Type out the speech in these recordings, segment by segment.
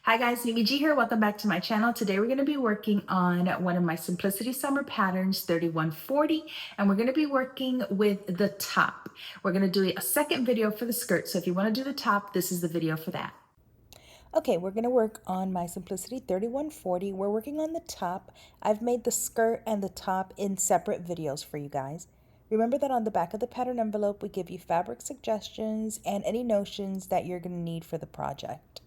Hi guys, Mimi G here. Welcome back to my channel. Today we're going to be working on one of my Simplicity Summer patterns, 3140, and we're going to be working with the top. We're going to do a second video for the skirt, so if you want to do the top, this is the video for that. Okay, we're going to work on my Simplicity 3140. We're working on the top. I've made the skirt and the top in separate videos for you guys. Remember that on the back of the pattern envelope, we give you fabric suggestions and any notions that you're going to need for the project.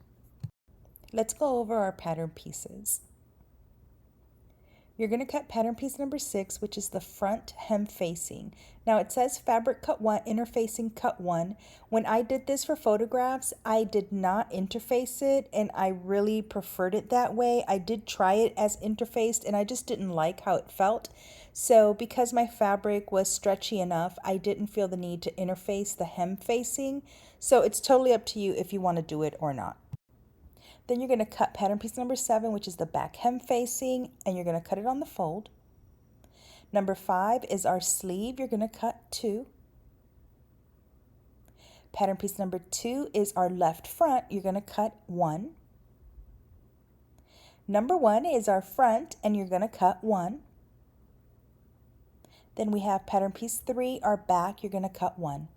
Let's go over our pattern pieces. You're going to cut pattern piece number 6, which is the front hem facing. Now it says fabric cut 1, interfacing cut 1. When I did this for photographs, I did not interface it, and I really preferred it that way. I did try it as interfaced, and I just didn't like how it felt. So because my fabric was stretchy enough, I didn't feel the need to interface the hem facing. So it's totally up to you if you want to do it or not. Then you're going to cut pattern piece number 7, which is the back hem facing, and you're going to cut it on the fold. Number 5 is our sleeve. You're going to cut 2. Pattern piece number 2 is our left front. You're going to cut 1. Number 1 is our front, and you're going to cut 1. Then we have pattern piece 3, our back. You're going to cut 1.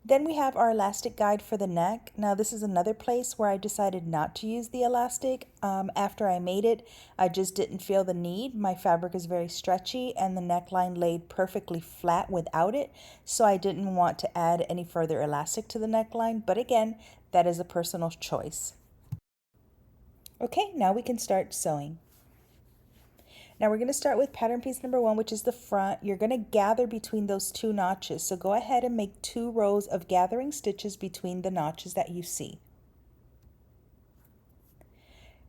Then we have our elastic guide for the neck. Now this is another place where I decided not to use the elastic. After I made it, I just didn't feel the need. My fabric is very stretchy and the neckline laid perfectly flat without it, so I didn't want to add any further elastic to the neckline, but again, that is a personal choice. Okay, now we can start sewing. Now we're going to start with pattern piece number 1, which is the front. You're going to gather between those 2 notches. So go ahead and make 2 rows of gathering stitches between the notches that you see.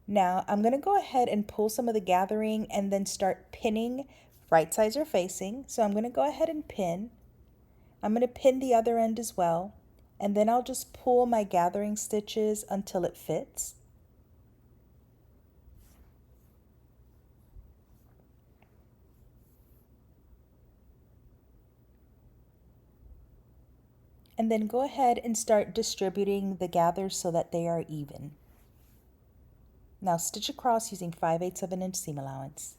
Now I'm going to go ahead and pull some of the gathering and then start pinning right sides are facing. So I'm going to go ahead and pin. I'm going to pin the other end as well. And then I'll just pull my gathering stitches until it fits. And then go ahead and start distributing the gathers so that they are even. Now stitch across using 5/8 of an inch seam allowance.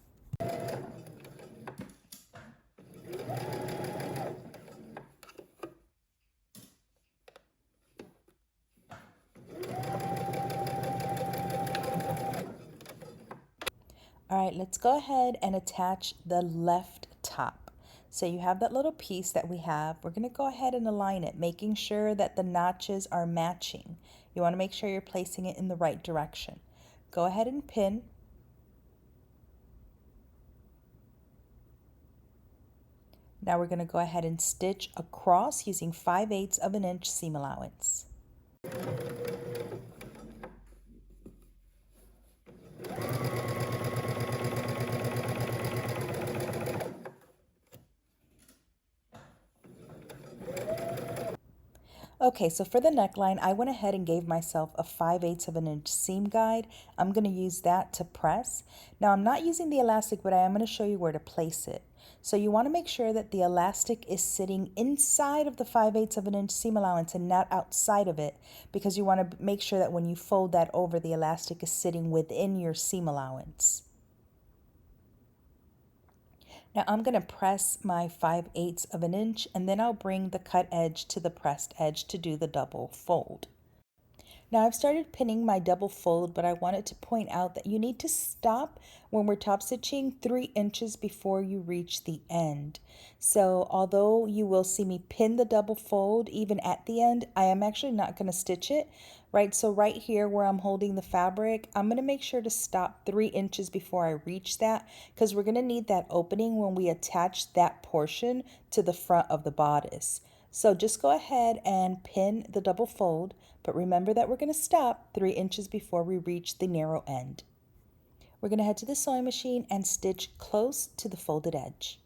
All right, let's go ahead and attach the left top. So you have that little piece that we have. We're going to go ahead and align it, making sure that the notches are matching. You want to make sure you're placing it in the right direction. Go ahead and pin. Now we're going to go ahead and stitch across using 5/8 of an inch seam allowance. Okay, so for the neckline, I went ahead and gave myself a 5/8 of an inch seam guide. I'm going to use that to press. Now I'm not using the elastic, but I am going to show you where to place it. So you want to make sure that the elastic is sitting inside of the 5/8 of an inch seam allowance and not outside of it, because you want to make sure that when you fold that over, the elastic is sitting within your seam allowance. Now I'm going to press my 5/8 of an inch, and then I'll bring the cut edge to the pressed edge to do the double fold. Now I've started pinning my double fold, but I wanted to point out that you need to stop when we're top stitching 3 inches before you reach the end. So although you will see me pin the double fold even at the end, I am actually not going to stitch it, right? So right here where I'm holding the fabric, I'm going to make sure to stop 3 inches before I reach that, because we're going to need that opening when we attach that portion to the front of the bodice. So just go ahead and pin the double fold, but remember that we're going to stop 3 inches before we reach the narrow end. We're going to head to the sewing machine and stitch close to the folded edge.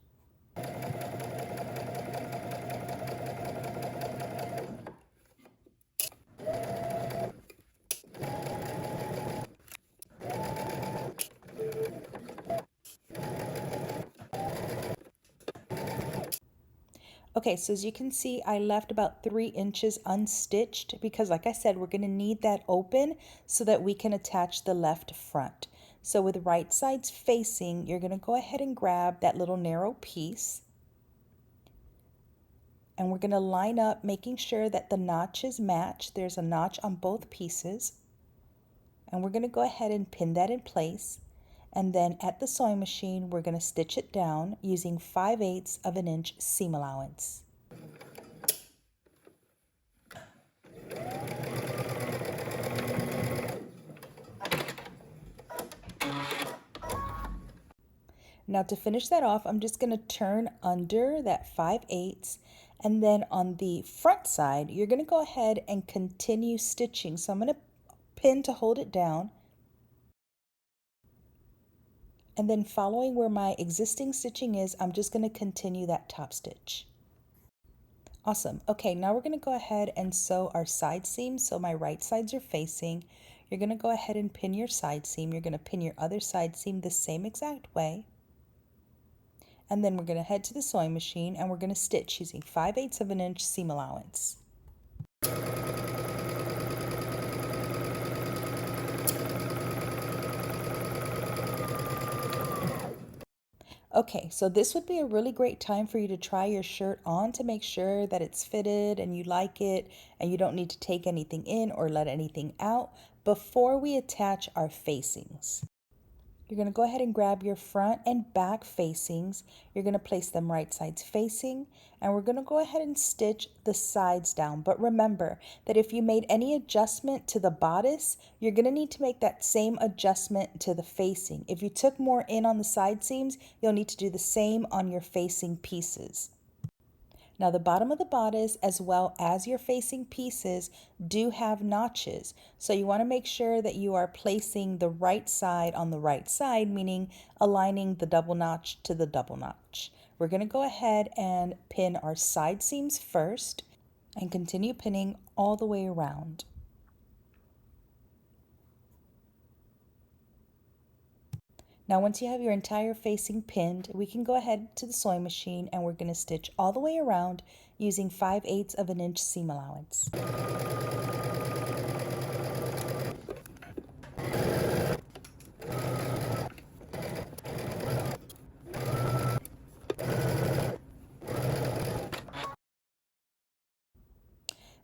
Okay, so as you can see, I left about 3 inches unstitched because like I said, we're gonna need that open so that we can attach the left front. So with right sides facing, you're gonna go ahead and grab that little narrow piece and we're gonna line up making sure that the notches match. There's a notch on both pieces. And we're gonna go ahead and pin that in place. And then at the sewing machine, we're gonna stitch it down using 5/8 of an inch seam allowance. Now to finish that off, I'm just gonna turn under that 5/8 and then on the front side, you're gonna go ahead and continue stitching. So I'm gonna pin to hold it down. And then following where my existing stitching is, I'm just gonna continue that top stitch. Awesome. Okay, now we're gonna go ahead and sew our side seams. So my right sides are facing. You're gonna go ahead and pin your side seam. You're gonna pin your other side seam the same exact way. And then we're gonna head to the sewing machine and we're gonna stitch using 5/8 of an inch seam allowance. Okay, so this would be a really great time for you to try your shirt on to make sure that it's fitted and you like it and you don't need to take anything in or let anything out before we attach our facings. You're going to go ahead and grab your front and back facings. You're going to place them right sides facing, and we're going to go ahead and stitch the sides down. But remember that if you made any adjustment to the bodice, you're going to need to make that same adjustment to the facing. If you took more in on the side seams, you'll need to do the same on your facing pieces. Now the bottom of the bodice as well as your facing pieces do have notches. So you want to make sure that you are placing the right side on the right side, meaning aligning the double notch to the double notch. We're going to go ahead and pin our side seams first and continue pinning all the way around. Now once you have your entire facing pinned, we can go ahead to the sewing machine and we're going to stitch all the way around using 5/8 of an inch seam allowance.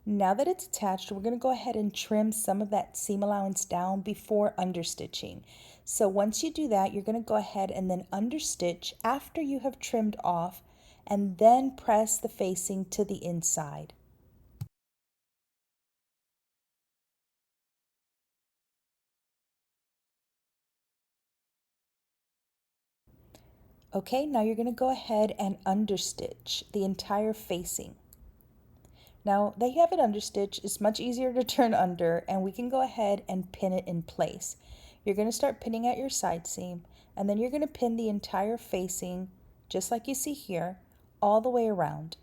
Now that it's attached, we're going to go ahead and trim some of that seam allowance down before understitching. So once you do that, you're going to go ahead and then understitch after you have trimmed off and then press the facing to the inside. Okay, now you're going to go ahead and understitch the entire facing. Now that you have it understitched, it's much easier to turn under and we can go ahead and pin it in place. You're going to start pinning at your side seam and then you're going to pin the entire facing just like you see here all the way around.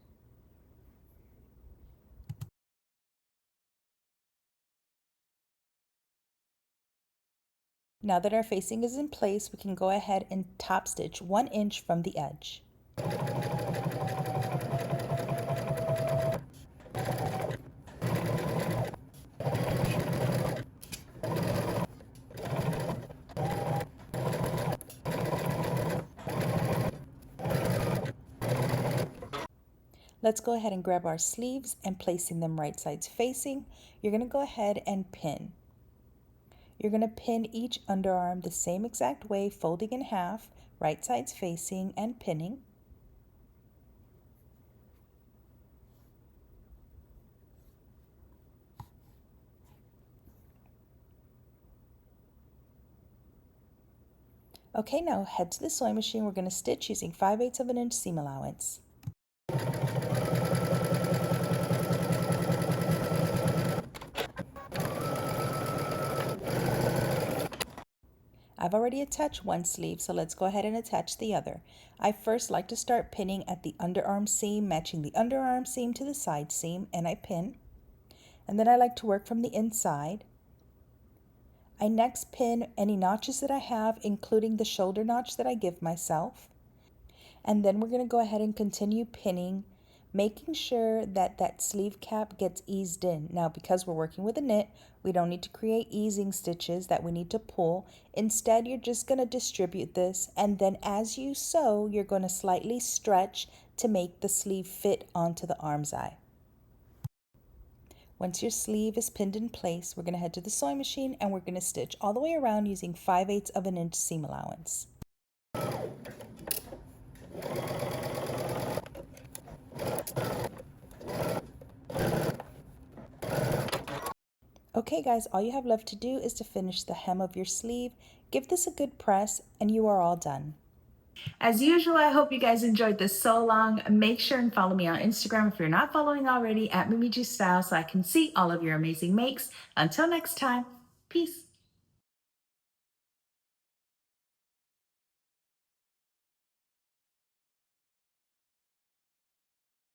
Now that our facing is in place, we can go ahead and top stitch 1 inch from the edge. Let's go ahead and grab our sleeves and placing them right sides facing, you're going to go ahead and pin. You're going to pin each underarm the same exact way, folding in half, right sides facing and pinning. Okay, now head to the sewing machine. We're going to stitch using 5/8 of an inch seam allowance. I've already attached one sleeve, so let's go ahead and attach the other. I first like to start pinning at the underarm seam, matching the underarm seam to the side seam, and I pin. And then I like to work from the inside. I next pin any notches that I have, including the shoulder notch that I give myself. And then we're going to go ahead and continue pinning, making sure that that sleeve cap gets eased in. Now, because we're working with a knit, we don't need to create easing stitches that we need to pull. Instead, you're just going to distribute this, and then as you sew, you're going to slightly stretch to make the sleeve fit onto the arm's eye. Once your sleeve is pinned in place, we're going to head to the sewing machine and we're going to stitch all the way around using 5/8 of an inch seam allowance. Okay guys, all you have left to do is to finish the hem of your sleeve. Give this a good press and you are all done. As usual, I hope you guys enjoyed this so long. Make sure and follow me on Instagram if you're not following already at Mimi G Style so I can see all of your amazing makes. Until next time, peace.